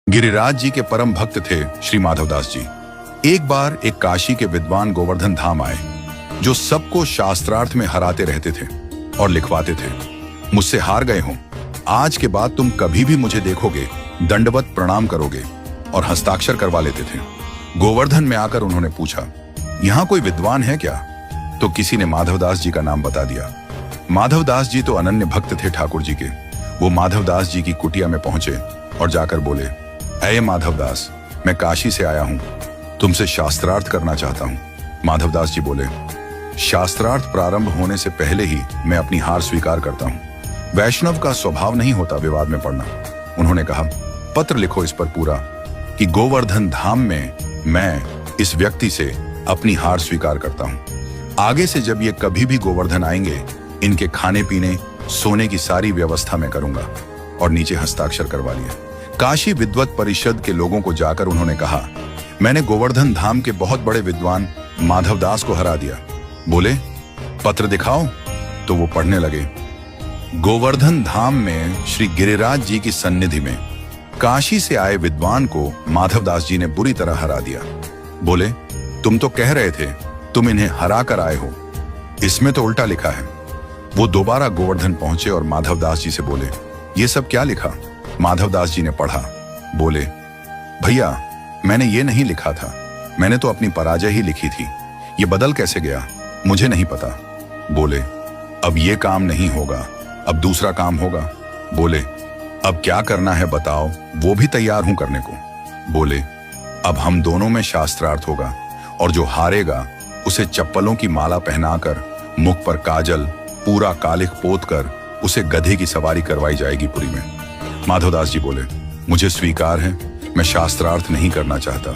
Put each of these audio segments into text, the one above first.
गिरिराज जी के परम भक्त थे श्री माधवदास जी। एक बार एक काशी के विद्वान गोवर्धन धाम आए, जो सबको शास्त्रार्थ में हराते रहते थे और लिखवाते थे, मुझसे हार गए हो, आज के बाद तुम कभी भी मुझे देखोगे दंडवत प्रणाम करोगे, और हस्ताक्षर करवा लेते थे। गोवर्धन में आकर उन्होंने पूछा, यहाँ कोई विद्वान है क्या? तो किसी ने माधवदास जी का नाम बता दिया। माधवदास जी तो अनन्य भक्त थे ठाकुर जी के। वो माधवदास जी की कुटिया में पहुंचे और जाकर बोले, ऐ माधवदास, मैं काशी से आया हूं, तुमसे शास्त्रार्थ करना चाहता हूं। माधवदास जी बोले, शास्त्रार्थ प्रारंभ होने से पहले ही मैं अपनी हार स्वीकार करता हूं। वैष्णव का स्वभाव नहीं होता विवाद में पड़ना। उन्होंने कहा, पत्र लिखो इस पर पूरा कि गोवर्धन धाम में मैं इस व्यक्ति से अपनी हार स्वीकार करता हूं। आगे से जब ये कभी भी गोवर्धन आएंगे, इनके खाने पीने सोने की सारी व्यवस्था मैं करूंगा। और नीचे हस्ताक्षर करवा लिया। काशी विद्वत परिषद के लोगों को जाकर उन्होंने कहा, मैंने गोवर्धन धाम के बहुत बड़े विद्वान माधवदास को हरा दिया। बोले, पत्र दिखाओ। तो वो पढ़ने लगे, गोवर्धन धाम में श्री गिरिराज जी की सन्निधि में काशी से आए विद्वान को माधवदास जी ने बुरी तरह हरा दिया। बोले, तुम तो कह रहे थे तुम इन्हें हरा कर आए हो, इसमें तो उल्टा लिखा है। वो दोबारा गोवर्धन पहुंचे और माधवदास जी से बोले, ये सब क्या लिखा? माधवदास जी ने पढ़ा। बोले, भैया, मैंने ये नहीं लिखा था, मैंने तो अपनी पराजय ही लिखी थी, ये बदल कैसे गया मुझे नहीं पता। बोले, अब ये काम नहीं होगा, अब दूसरा काम होगा। बोले, अब क्या करना है बताओ, वो भी तैयार हूं करने को। बोले, अब हम दोनों में शास्त्रार्थ होगा, और जो हारेगा उसे चप्पलों की माला पहनाकर, मुख पर काजल, पूरा कालिख पोत कर उसे गधे की सवारी करवाई जाएगी पुरी में। माधवदास जी बोले, मुझे स्वीकार है, मैं शास्त्रार्थ नहीं करना चाहता,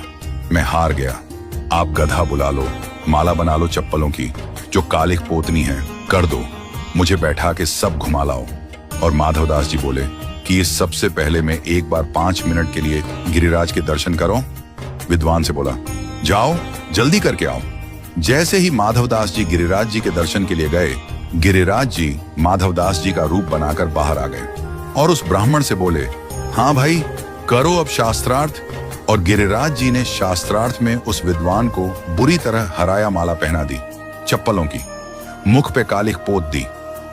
मैं हार गया। आप गधा बुला लो, माला बना लो चप्पलों की, जो कालिख पोतनी है कर दो, मुझे बैठा के सब घुमा लाओ। और माधवदास जी बोले कि इस सबसे पहले मैं एक बार 5 मिनट के लिए गिरिराज के दर्शन करो। विद्वान से बोला, जाओ जल्दी करके आओ। जैसे ही माधवदास जी गिरिराज जी के दर्शन के लिए गए, गिरिराज जी माधवदास जी का रूप बनाकर बाहर आ गए और उस ब्राह्मण से बोले, हाँ भाई, करो अब शास्त्रार्थ। और गिरिराज जी ने शास्त्रार्थ में उस विद्वान को बुरी तरह हराया, माला पहना दी चप्पलों की, मुख पे कालिख पोत दी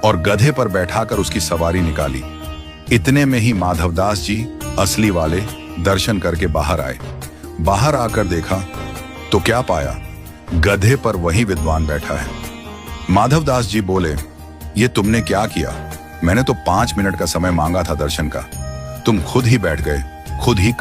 और गधे पर बैठाकर उसकी सवारी निकाली। इतने में ही माधवदास जी असली वाले दर्शन करके बाहर आए। बाहर आकर देखा तो क्या पाया, गधे पर वही विद्वान बैठा है। माधवदास जी बोले, ये तुमने क्या किया? मैंने तो 5 मिनट का समय मांगा था दर्शन का, तुम खुद ही बैठ गए, खुद ही